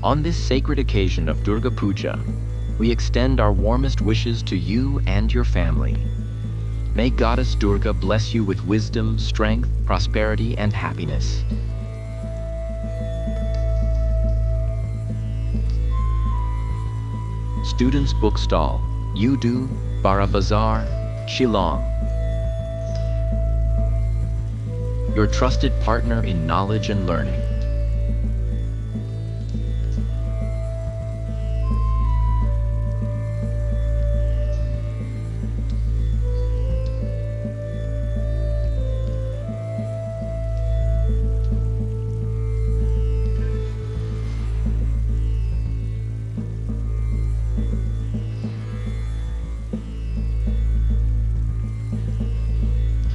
On this sacred occasion of Durga Puja, we extend our warmest wishes to you and your family. May Goddess Durga bless you with wisdom, strength, prosperity, and happiness. Students Bookstall, Udu, Bara Bazaar, Shillong. Your trusted partner in knowledge and learning.